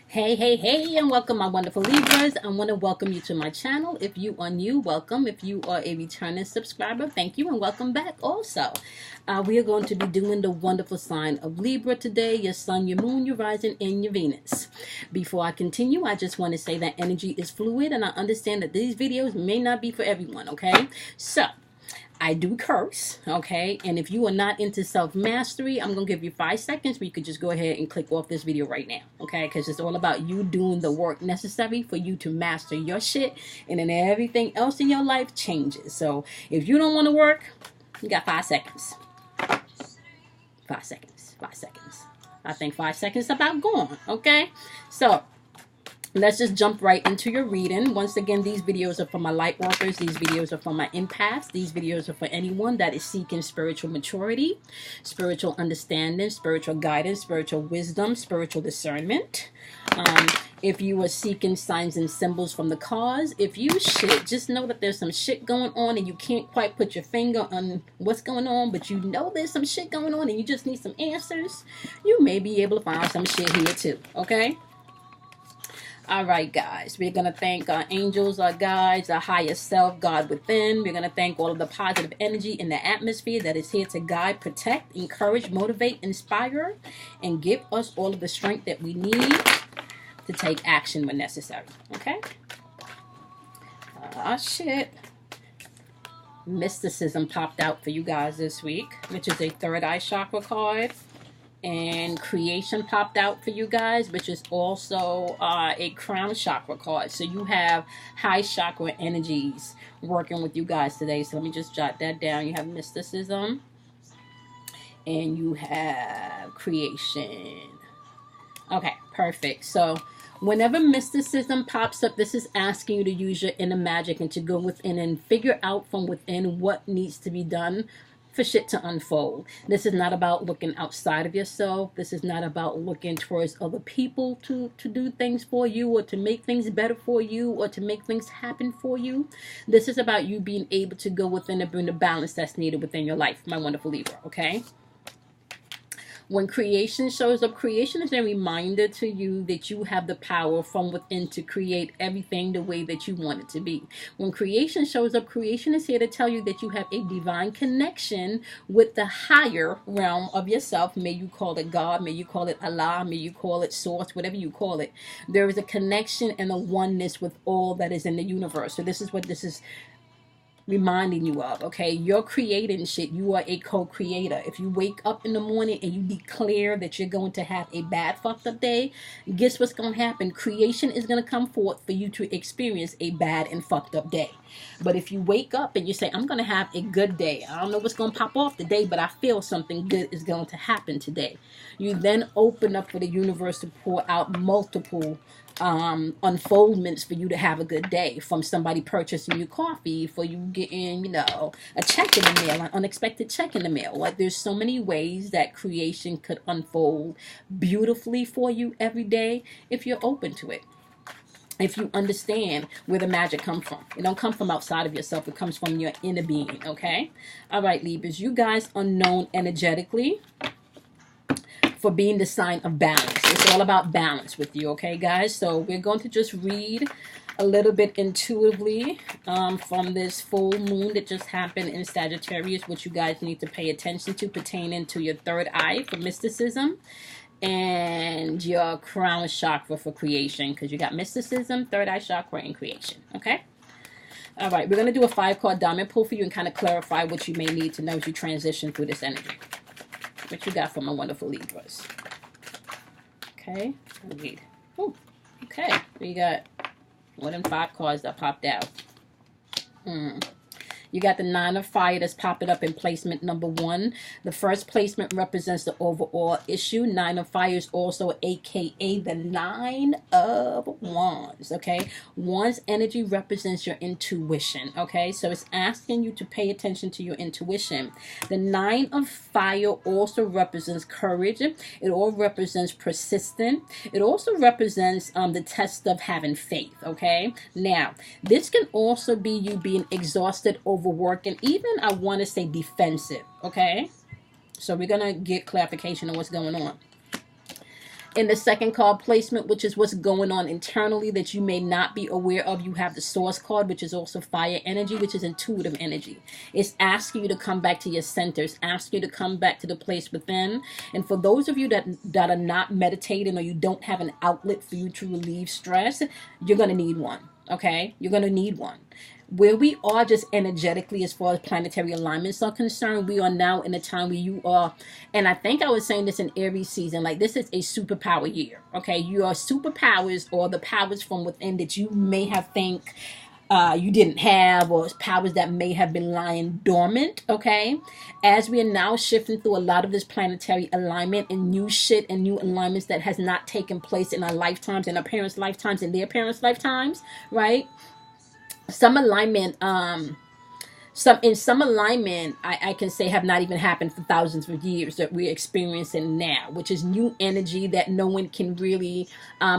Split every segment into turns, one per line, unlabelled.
Hey, and welcome, my wonderful Libras. I want to welcome you to my channel. If you are new, welcome. If you are a returning subscriber, thank you and welcome back also. We are going to be doing the wonderful sign of Libra today, your sun, your moon, your rising, and your Venus. Before I continue, I just want to say that energy is fluid, and I understand that these videos may not be for everyone, okay? So, I do curse, okay? And if you are not into self-mastery, I'm going to give you 5 seconds where you could just go ahead and click off this video right now, okay? Because it's all about you doing the work necessary for you to master your shit, and then everything else in your life changes. So if you don't want to work, you got 5 seconds. 5 seconds. 5 seconds. I think 5 seconds is about gone, okay? So let's just jump right into your reading. Once again, these videos are for my light workers. These videos are for my empaths. These videos are for anyone that is seeking spiritual maturity, spiritual understanding, spiritual guidance, spiritual wisdom, spiritual discernment. If you are seeking signs and symbols from the cards, if you just know that there's some shit going on and you can't quite put your finger on what's going on, but you know there's some shit going on and you just need some answers, you may be able to find some shit here too, okay? All right, guys, we're going to thank our angels, our guides, our higher self, God within. We're going to thank all of the positive energy in the atmosphere that is here to guide, protect, encourage, motivate, inspire, and give us all of the strength that we need to take action when necessary. Okay? Shit. Mysticism popped out for you guys this week, which is a third eye chakra card. And creation popped out for you guys, which is also a crown chakra card. So you have high chakra energies working with you guys today. So let me just jot that down. You have mysticism and you have creation. Okay, perfect. So whenever mysticism pops up, this is asking you to use your inner magic and to go within and figure out from within what needs to be done for shit to unfold. This is not about looking outside of yourself. This is not about looking towards other people to do things for you or to make things better for you or to make things happen for you. This is about you being able to go within and bring the balance that's needed within your life, my wonderful Libra, okay? When creation shows up, creation is a reminder to you that you have the power from within to create everything the way that you want it to be. When creation shows up, creation is here to tell you that you have a divine connection with the higher realm of yourself. May you call it God, may you call it Allah, may you call it Source, whatever you call it. There is a connection and a oneness with all that is in the universe. So this is what this is reminding you of, okay? You're creating shit. You are a co-creator. If you wake up in the morning and you declare that you're going to have a bad fucked up day, guess what's going to happen? Creation is going to come forth for you to experience a bad and fucked up day. But if you wake up and you say, I'm going to have a good day, I don't know what's going to pop off today, but I feel something good is going to happen today. You then open up for the universe to pour out multiple unfoldments for you to have a good day, from somebody purchasing you coffee, for you getting, you know, a check in the mail, an unexpected check in the mail. Like, there's so many ways that creation could unfold beautifully for you every day if you're open to it. If you understand where the magic comes from. It don't come from outside of yourself. It comes from your inner being, okay? All right, Libras, you guys are known energetically for being the sign of balance. It's all about balance with you, okay, guys? So we're going to just read a little bit intuitively from this full moon that just happened in Sagittarius, which you guys need to pay attention to pertaining to your third eye for mysticism and your crown chakra for creation, because you got mysticism, third eye chakra, and creation, okay? All right, we're going to do a 5-card diamond pull for you and kind of clarify what you may need to know as you transition through this energy. What you got from my wonderful Libras? Okay, read. Oh, okay. We got more than 5 cards that popped out. You got the 9 of Fire that's popping up in placement number 1. The first placement represents the overall issue. 9 of Fire is also aka the 9 of Wands, okay? Wands energy represents your intuition, okay? So it's asking you to pay attention to your intuition. The 9 of Fire also represents courage. It all represents persistent. It also represents the test of having faith, okay? Now, this can also be you being exhausted, overwork, and even I want to say defensive, okay? So we're going to get clarification on what's going on. In the second card placement, which is what's going on internally that you may not be aware of, you have the source card, which is also fire energy, which is intuitive energy. It's asking you to come back to your center. It's asking you to come back to the place within. And for those of you that are not meditating, or you don't have an outlet for you to relieve stress, you're going to need one. Okay? You're going to need one. Where we are just energetically, as far as planetary alignments are concerned, we are now in a time where you are, and I think I was saying this in Aries season, like this is a superpower year. Okay, your superpowers, or the powers from within that you may have think you didn't have, or powers that may have been lying dormant. Okay, as we are now shifting through a lot of this planetary alignment and new shit and new alignments that has not taken place in our lifetimes, in our parents' lifetimes, in their parents' lifetimes, right? Some alignment, some alignment, I can say, have not even happened for thousands of years that we're experiencing now, which is new energy that no one can really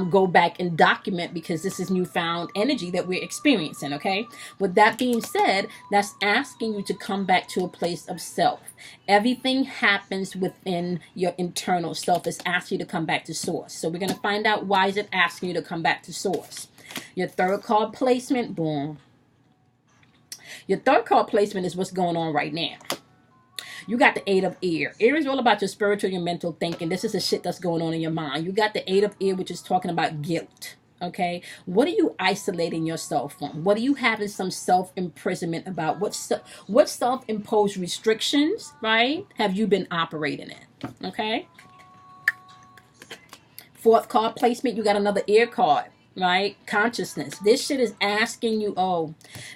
go back and document, because this is newfound energy that we're experiencing. Okay, with that being said, that's asking you to come back to a place of self. Everything happens within your internal self. It's asking you to come back to source. So we're going to find out, why is it asking you to come back to source. Your third card placement, boom. Your third card placement is what's going on right now. You got the Eight of Air. Air is all about your spiritual, your mental thinking. This is the shit that's going on in your mind. You got the Eight of Air, which is talking about guilt. Okay, what are you isolating yourself from? What are you having some self-imprisonment about? What self-imposed restrictions, right, have you been operating in? Okay. Fourth card placement, you got another Air card. Right? Consciousness. This shit is asking you,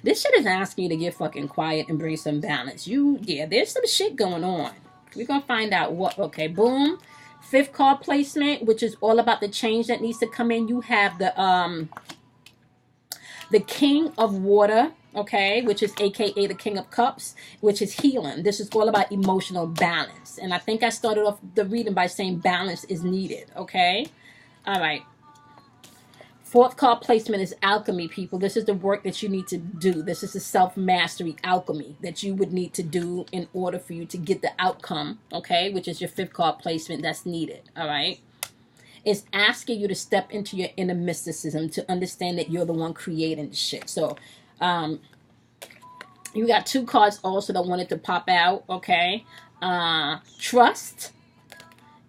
this shit is asking you to get fucking quiet and bring some balance. There's some shit going on. We're going to find out what. Okay, boom. Fifth card placement, which is all about the change that needs to come in. You have the King of Water, okay, which is AKA the King of Cups, which is healing. This is all about emotional balance. And I think I started off the reading by saying balance is needed, okay? All right. Fourth card placement is alchemy, people. This is the work that you need to do. This is the self-mastery alchemy that you would need to do in order for you to get the outcome, okay, which is your fifth card placement that's needed, all right? It's asking you to step into your inner mysticism, to understand that you're the one creating the shit. So, you got two cards also that wanted to pop out, okay? Trust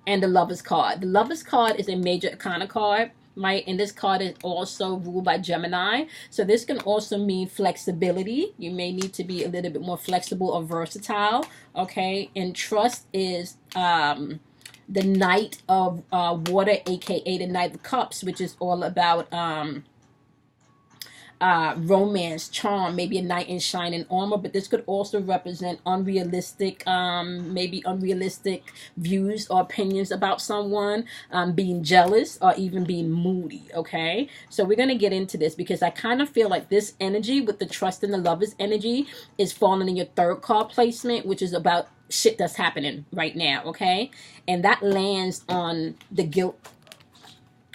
and the Lover's card. The Lover's card is a major arcana card. Right, and this card is also ruled by Gemini, so this can also mean flexibility. You may need to be a little bit more flexible or versatile, okay? And trust is the Knight of Water, aka the Knight of Cups, which is all about romance, charm, maybe a knight in shining armor, but this could also represent unrealistic, maybe unrealistic views or opinions about someone, being jealous, or even being moody, okay? So we're going to get into this, because I kind of feel like this energy with the Trust and the Lover's energy is falling in your third card placement, which is about shit that's happening right now, okay? And that lands on the Guilt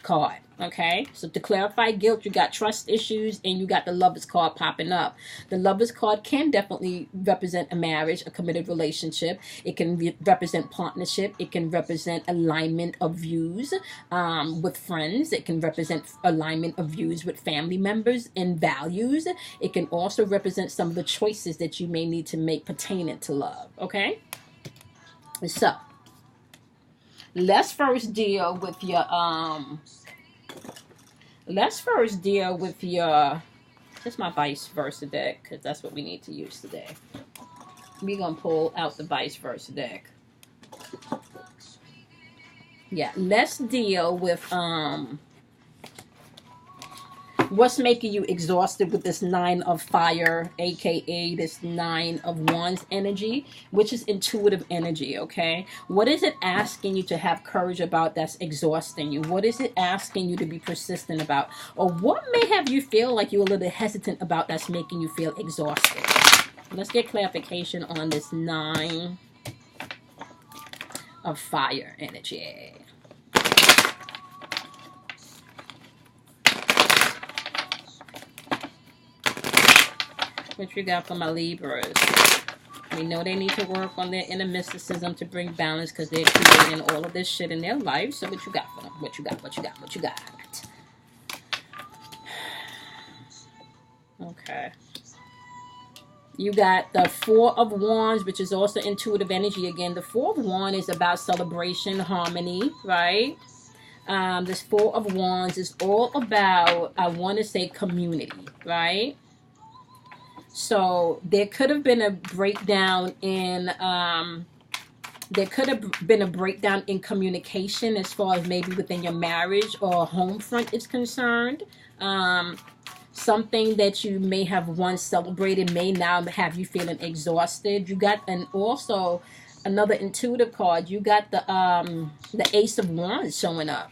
card. Okay, so to clarify guilt, you got trust issues, and you got the Lover's card popping up. The Lover's card can definitely represent a marriage, a committed relationship. It can represent partnership. It can represent alignment of views with friends. It can represent alignment of views with family members and values. It can also represent some of the choices that you may need to make pertaining to love. Okay, so let's first deal with your just my vice versa deck, because that's what we need to use today. We're going to pull out the vice versa deck. Yeah, let's deal with what's making you exhausted with this Nine of Fire, aka this Nine of Wands energy, which is intuitive energy, okay? What is it asking you to have courage about that's exhausting you? What is it asking you to be persistent about? Or what may have you feel like you're a little hesitant about that's making you feel exhausted? Let's get clarification on this Nine of Fire energy. What you got for my Libras? We know they need to work on their inner mysticism to bring balance, because they're creating all of this shit in their life. So what you got for them? What you got? What you got? What you got? Okay. You got the Four of Wands, which is also intuitive energy. Again, the Four of Wands is about celebration, harmony, right? This Four of Wands is all about, I want to say, community, right? So there could have been a breakdown in, communication as far as maybe within your marriage or home front is concerned. Something that you may have once celebrated may now have you feeling exhausted. You got, and also another intuitive card, you got the Ace of Wands showing up,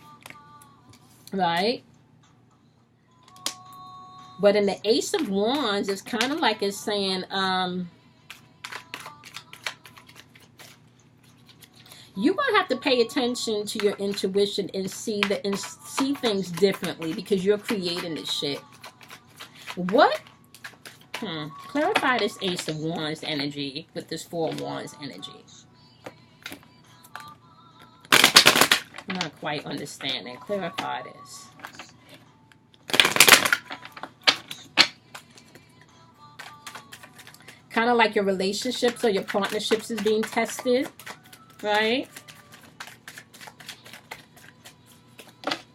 right? But in the Ace of Wands, it's kind of like it's saying, you're gonna have to pay attention to your intuition and see things differently, because you're creating this shit. What? Clarify this Ace of Wands energy with this Four of Wands energy. I'm not quite understanding. Clarify this. Kind of like your relationships or your partnerships is being tested, right?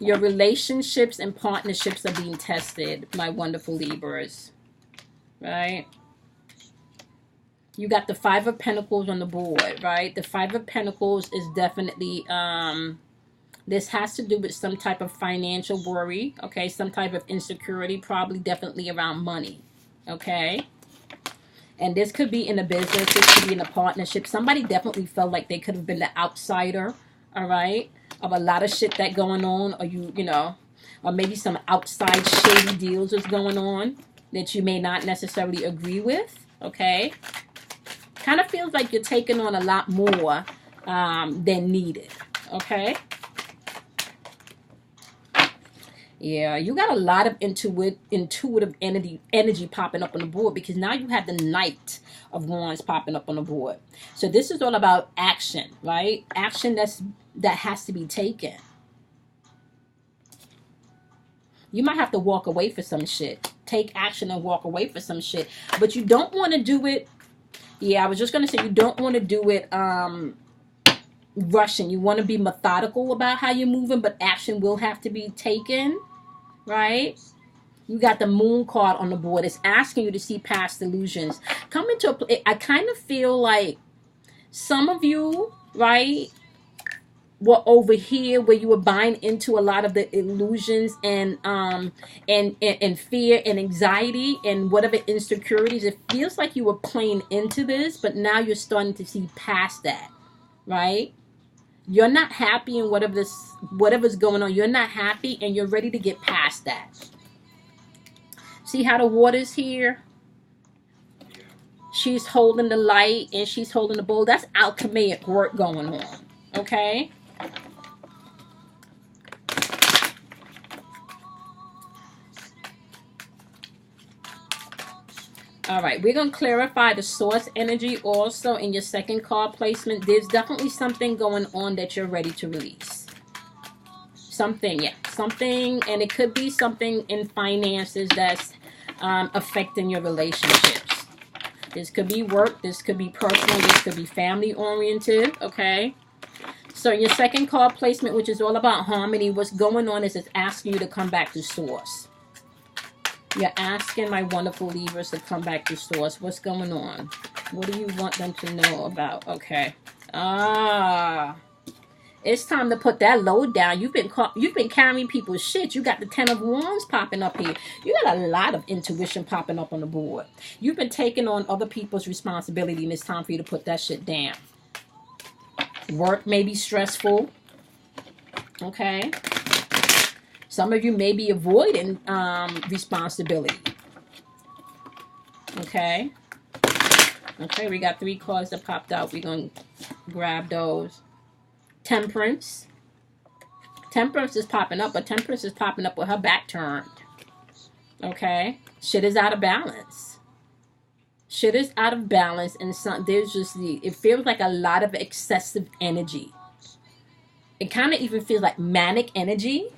Your relationships and partnerships are being tested, my wonderful Libras, right? You got the Five of Pentacles on the board, right? The Five of Pentacles is definitely, this has to do with some type of financial worry, okay? Some type of insecurity, probably definitely around money, okay? And this could be in a business, this could be in a partnership. Somebody definitely felt like they could have been the outsider, all right, of a lot of shit that going on, or you know, or maybe some outside shady deals is going on that you may not necessarily agree with, okay? Kind of feels like you're taking on a lot more than needed, okay? Yeah, you got a lot of intuitive energy popping up on the board, because now you have the Knight of Wands popping up on the board. So this is all about action, right? Action that has to be taken. You might have to walk away for some shit. Take action and walk away for some shit. But you don't want to do it. Yeah, I was just going to say, you don't want to do it rushing. You want to be methodical about how you're moving, but action will have to be taken. Right? You got the Moon card on the board. It's asking you to see past illusions. Come into I kind of feel like some of you, right, were over here where you were buying into a lot of the illusions and fear and anxiety and whatever insecurities. It feels like you were playing into this, but now you're starting to see past that, right? You're not happy in whatever's going on. You're not happy, and you're ready to get past that. See how the water's here? She's holding the light, and she's holding the bowl. That's alchemic work going on. Okay? All right, we're going to clarify the source energy also in your second card placement. There's definitely something going on that you're ready to release. Something, yeah. Something, and it could be something in finances that's affecting your relationships. This could be work. This could be personal. This could be family oriented, okay? So in your second card placement, which is all about harmony, what's going on is it's asking you to come back to source. You're asking my wonderful Libras to come back to source. What's going on? What do you want them to know about? Okay. It's time to put that load down. You've been carrying people's shit. You got the Ten of Wands popping up here. You got a lot of intuition popping up on the board. You've been taking on other people's responsibility, and it's time for you to put that shit down. Work may be stressful. Okay. Some of you may be avoiding responsibility. Okay. Okay, we got 3 cards that popped out. We're going to grab those. Temperance. Temperance is popping up, but Temperance is popping up with her back turned. Okay. Shit is out of balance. Shit is out of balance, and there's just it feels like a lot of excessive energy. It kind of even feels like manic energy.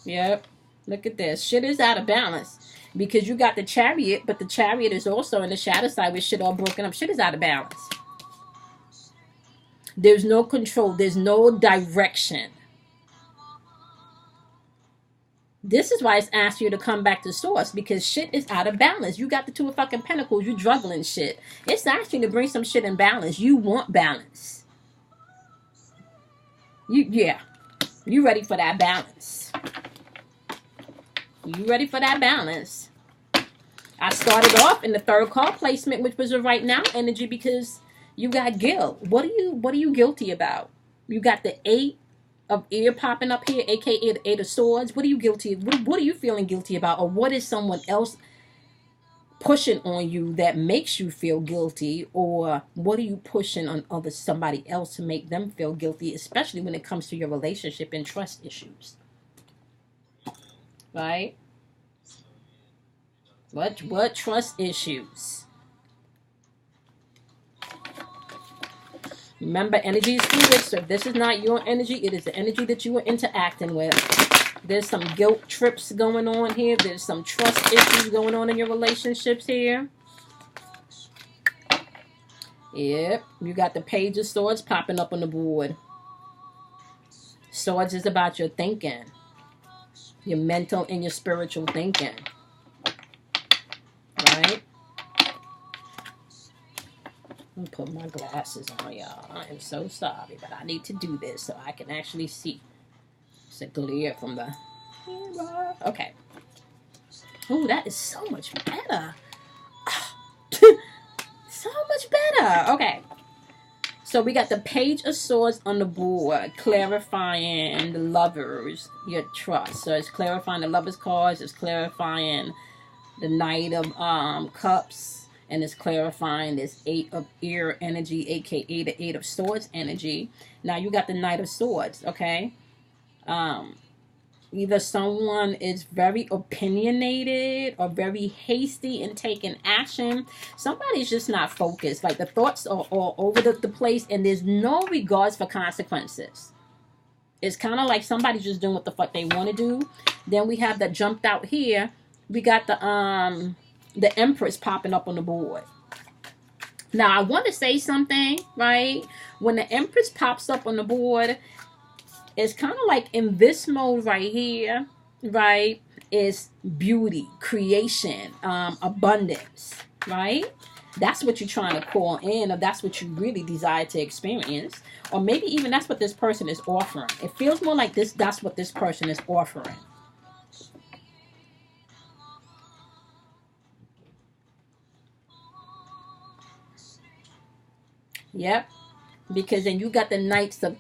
Yep. Look at this. Shit is out of balance. Because you got the Chariot, but the Chariot is also in the shadow side with shit all broken up. Shit is out of balance. There's no control. There's no direction. This is why it's asked you to come back to source, because shit is out of balance. You got the Two of fucking Pentacles. You juggling shit. It's asking you to bring some shit in balance. You want balance. Yeah. You ready for that balance. You ready for that balance. I started off in the third card placement, which was a right now energy, because you got guilt. What are you guilty about? You got the 8 of ear popping up here, aka the 8 of swords. What are you guilty of? What are you feeling guilty about? Or what is someone else pushing on you that makes you feel guilty? Or what are you pushing on somebody else to make them feel guilty, especially when it comes to your relationship and trust issues? Right? What trust issues? Remember, energy is fluid, so if this is not your energy, it is the energy that you are interacting with. There's some guilt trips going on here. There's some trust issues going on in your relationships here. Yep, you got the Page of Swords popping up on the board. Swords is about your thinking. Your mental and your spiritual thinking. Right? I'm put my glasses on, y'all. I am so sorry, but I need to do this so I can actually see. It's a glare from the camera. Okay. Oh, that is so much better. So much better. Okay. So we got the Page of Swords on the board, clarifying the Lovers, your trust. So it's clarifying the Lovers cards. It's clarifying the Knight of Cups. And it's clarifying this 8 of ear energy, aka the 8 of Swords energy. Now you got the Knight of Swords, okay? Either someone is very opinionated or very hasty in taking action. Somebody's just not focused. Like the thoughts are all over the place, and there's no regards for consequences. It's kind of like somebody's just doing what the fuck they want to do. Then we have that jumped out here. We got the Empress popping up on the board. Now, I want to say something, right? When the Empress pops up on the board, it's kind of like in this mode right here, right? Is beauty, creation, abundance, right? That's what you're trying to call in, or that's what you really desire to experience. Or maybe even that's what this person is offering. It feels more like that's what this person is offering. Yep, because then you got the Knights of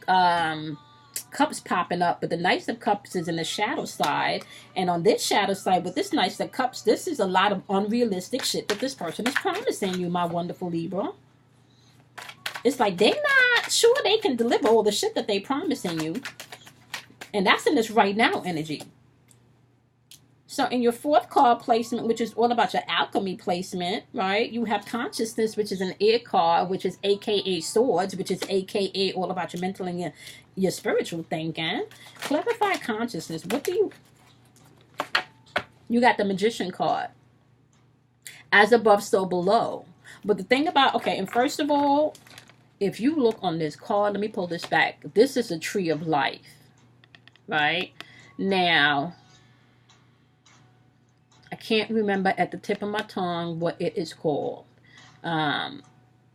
Cups popping up, but the Knights of Cups is in the shadow side, and on this shadow side with this Knights of Cups, this is a lot of unrealistic shit that this person is promising you, my wonderful Libra. It's like they're not sure they can deliver all the shit that they promising you, and that's in this right now energy. So in your fourth card placement, which is all about your alchemy placement, right? You have consciousness, which is an air card, which is aka swords, which is aka all about your mental and your spiritual thinking. Clarify consciousness. What do you got the Magician card. As above, so below. But the thing about, okay, and first of all, if you look on this card, let me pull this back. This is a tree of life, right? Now, I can't remember at the tip of my tongue what it is called.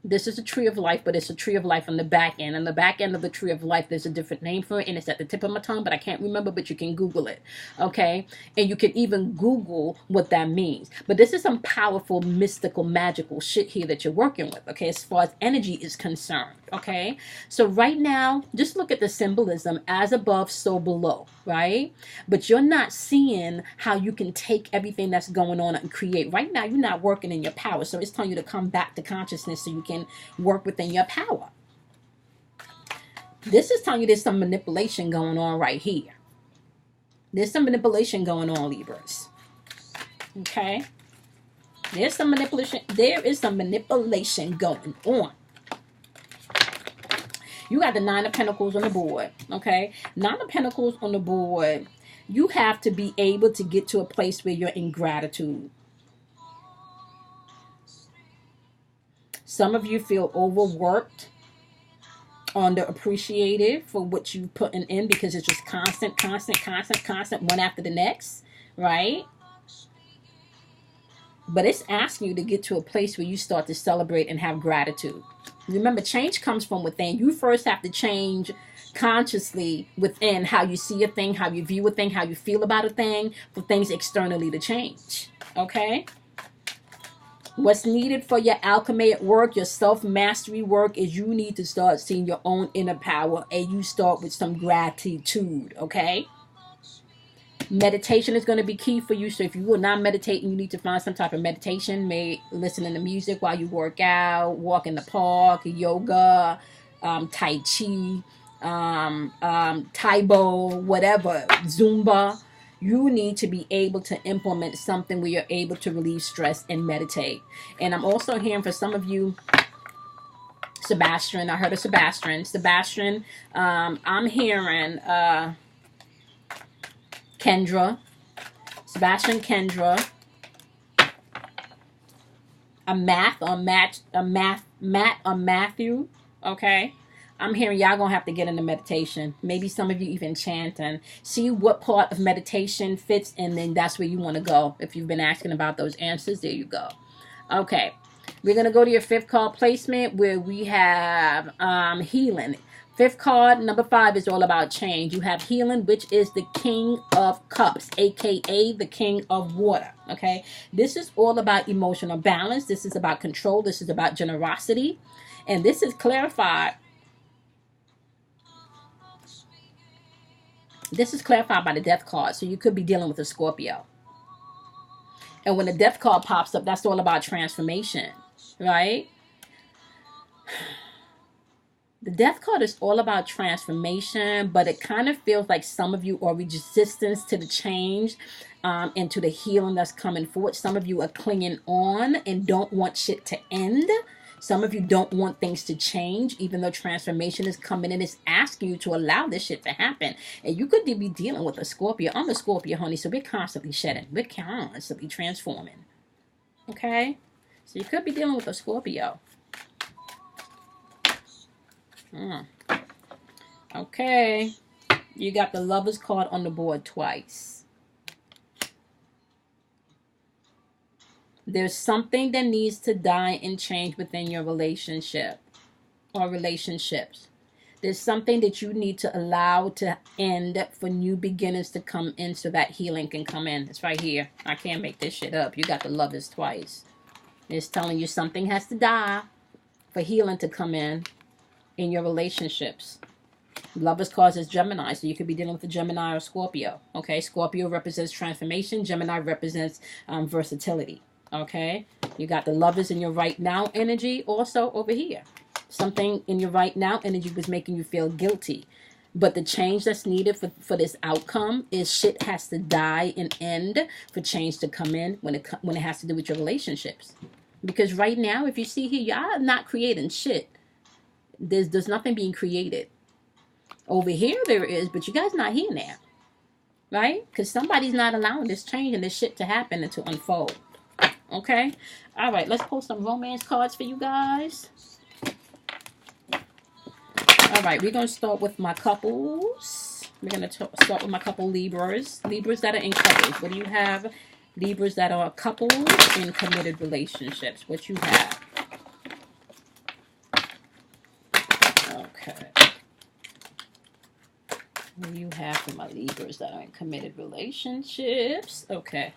This is a tree of life, but it's a tree of life on the back end. On the back end of the tree of life, there's a different name for it, and it's at the tip of my tongue, but I can't remember, but you can Google it, okay? And you can even Google what that means. But this is some powerful, mystical, magical shit here that you're working with, okay, as far as energy is concerned, okay? So right now, just look at the symbolism, as above, so below, right? But you're not seeing how you can take everything that's going on and create. Right now, you're not working in your power, so it's telling you to come back to consciousness so you can work within your power. This is telling you there's some manipulation going on right here. There's some manipulation going on, Libras. Okay? There's some manipulation. There is some manipulation going on. You got the Nine of Pentacles on the board, okay? Nine of Pentacles on the board. You have to be able to get to a place where you're in gratitude. Some of you feel overworked, underappreciated for what you're putting in, because it's just constant, one after the next, right? But it's asking you to get to a place where you start to celebrate and have gratitude. Remember, change comes from within. You first have to change consciously within how you see a thing, how you view a thing, how you feel about a thing, for things externally to change. Okay? What's needed for your alchemy work, your self-mastery work, is you need to start seeing your own inner power, and you start with some gratitude, okay? Meditation is going to be key for you. So if you are not meditating, you need to find some type of meditation. May listening to music while you work out, walk in the park, yoga, Tai Chi, Taibo, whatever, Zumba. You need to be able to implement something where you're able to relieve stress and meditate. And I'm also hearing for some of you, Sebastian. I heard of Sebastian. Sebastian, I'm hearing Kendra. Sebastian, Kendra. Matt or Matthew. Okay. I'm hearing y'all gonna have to get into meditation. Maybe some of you even chanting. See what part of meditation fits, and then that's where you want to go. If you've been asking about those answers, there you go. Okay, we're gonna go to your fifth card placement, where we have healing. Fifth card, number 5, is all about change. You have healing, which is the King of Cups, aka the King of Water. Okay, this is all about emotional balance. This is about control. This is about generosity, and this is clarified. This is clarified by the Death card, so you could be dealing with a Scorpio. And when the Death card pops up, that's all about transformation, right? The Death card is all about transformation, but it kind of feels like some of you are resistance to the change and to the healing that's coming forward. Some of you are clinging on and don't want shit to end. Some of you don't want things to change, even though transformation is coming in. It's asking you to allow this shit to happen. And you could be dealing with a Scorpio. I'm a Scorpio, honey, so we're constantly shedding. We're constantly transforming. Okay? So you could be dealing with a Scorpio. Okay. You got the Lovers card on the board twice. There's something that needs to die and change within your relationship or relationships. There's something that you need to allow to end for new beginnings to come in, so that healing can come in. It's right here. I can't make this shit up. You got the Lovers twice. It's telling you something has to die for healing to come in your relationships. Lovers causes Gemini, so you could be dealing with a Gemini or Scorpio. Okay, Scorpio represents transformation. Gemini represents versatility. Okay, you got the Lovers in your right now energy also over here. Something in your right now energy was making you feel guilty. But the change that's needed for this outcome is shit has to die and end for change to come in when it has to do with your relationships. Because right now, if you see here, y'all not creating shit. There's nothing being created. Over here there is, but you guys not here now. Right? Because somebody's not allowing this change and this shit to happen and to unfold. Okay? Alright, let's pull some romance cards for you guys. Alright, we're going to start with my couples. We're going to start with my couple Libras. Libras that are in couples. What do you have? Libras that are couples in committed relationships. What you have? Okay. What do you have for my Libras that are in committed relationships? Okay.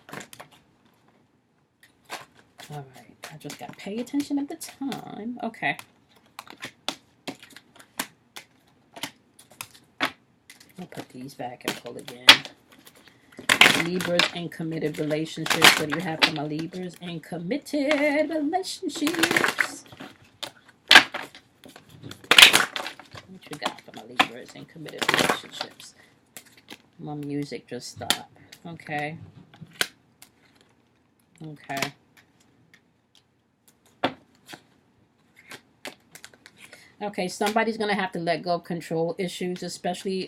All right. I just got to pay attention at the time. Okay. I'll put these back and pull again. Libras in committed relationships. What do you have for my Libras in committed relationships? What you got for my Libras in committed relationships? My music just stopped. Okay. Okay. Okay, somebody's going to have to let go of control issues, especially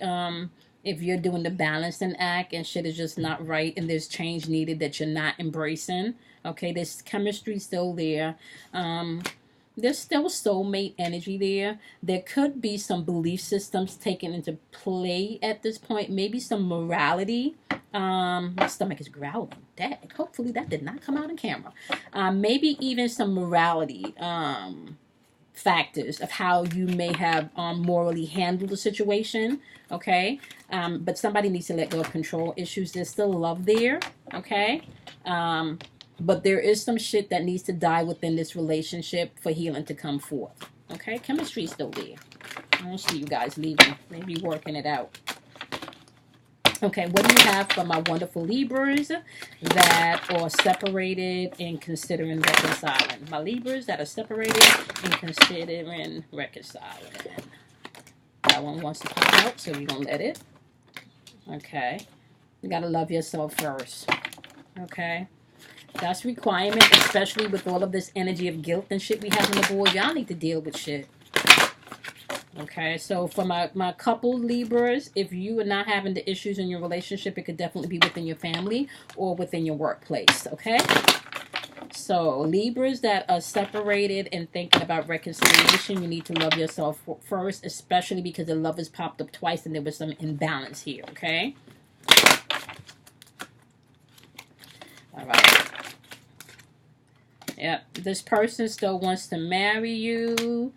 if you're doing the balancing act and shit is just not right and there's change needed that you're not embracing. Okay, there's chemistry still there. There's still soulmate energy there. There could be some belief systems taken into play at this point. Maybe some morality. My stomach is growling. Dang, hopefully that did not come out on camera. Maybe even some morality. Factors of how you may have morally handled the situation. Okay, but somebody needs to let go of control issues. There's still love there. Okay, but there is some shit that needs to die within this relationship for healing to come forth. Okay, chemistry is still there. I don't see you guys leaving, maybe working it out. Okay, what do you have for my wonderful Libras that are separated and considering reconciling? My Libras that are separated and considering reconciling. That one wants to come out, so we're going to let it. Okay. You got to love yourself first. Okay. That's requirement, especially with all of this energy of guilt and shit we have on the board. Y'all need to deal with shit. Okay, so for my couple Libras, if you are not having the issues in your relationship, it could definitely be within your family or within your workplace, okay? So Libras that are separated and thinking about reconciliation, you need to love yourself first, especially because the love has popped up twice and there was some imbalance here, okay? All right. Yep, this person still wants to marry you.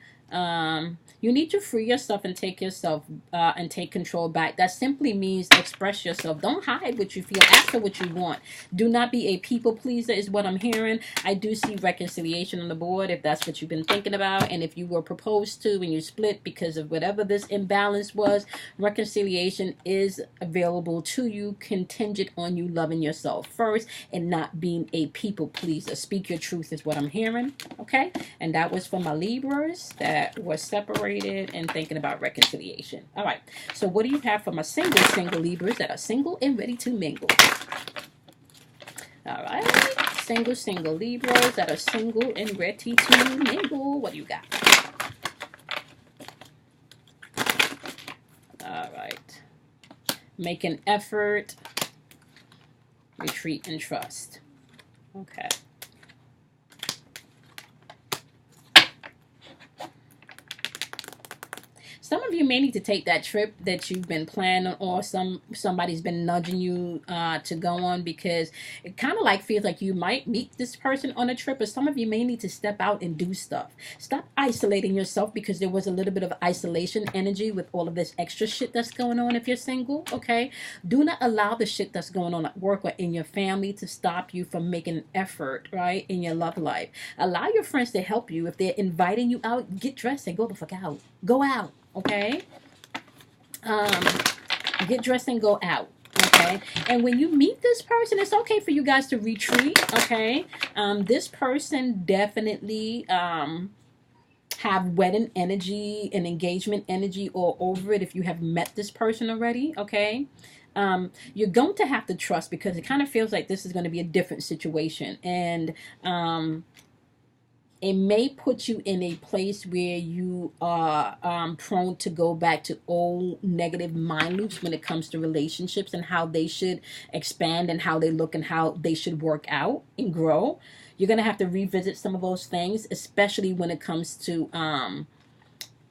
You need to free yourself and take yourself and take control back. That simply means express yourself. Don't hide what you feel. Ask for what you want. Do not be a people pleaser is what I'm hearing. I do see reconciliation on the board if that's what you've been thinking about. And if you were proposed to and you split because of whatever this imbalance was, reconciliation is available to you, contingent on you loving yourself first and not being a people pleaser. Speak your truth is what I'm hearing. Okay? And that was for my Libras that were separated and thinking about reconciliation. All right. So what do you have for my single Libras that are single and ready to mingle? All right. Single Libras that are single and ready to mingle. What do you got? All right. Make an effort. Retreat and trust. Okay. Some of you may need to take that trip that you've been planning or somebody's been nudging you to go on, because it kind of like feels like you might meet this person on a trip, or some of you may need to step out and do stuff. Stop isolating yourself, because there was a little bit of isolation energy with all of this extra shit that's going on if you're single, okay? Do not allow the shit that's going on at work or in your family to stop you from making an effort, right, in your love life. Allow your friends to help you. If they're inviting you out, get dressed and go the fuck out. Go out. Okay, get dressed and go out. Okay, and when you meet this person, it's okay for you guys to retreat. Okay, this person definitely have wedding energy and engagement energy all over it if you have met this person already. Okay, you're going to have to trust, because it kind of feels like this is going to be a different situation, and it may put you in a place where you are prone to go back to old negative mind loops when it comes to relationships and how they should expand and how they look and how they should work out and grow. You're going to have to revisit some of those things, especially when it comes to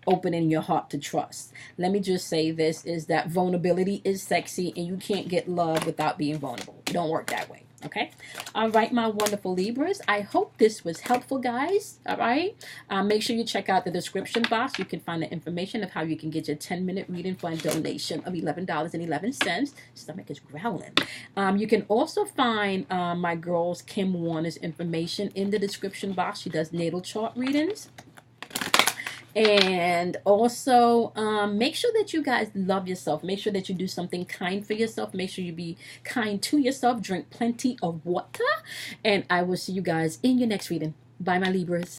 opening your heart to trust. Let me just say this, is that vulnerability is sexy, and you can't get love without being vulnerable. It don't work that way. Okay. All right, my wonderful Libras. I hope this was helpful, guys. All right. Make sure you check out the description box. You can find the information of how you can get your 10-minute reading for a donation of $11.11. Stomach is growling. You can also find my girl's Kim Warner's information in the description box. She does natal chart readings. And also, make sure that you guys love yourself. Make sure that you do something kind for yourself. Make sure you be kind to yourself. Drink plenty of water. And I will see you guys in your next reading. Bye, my Libras.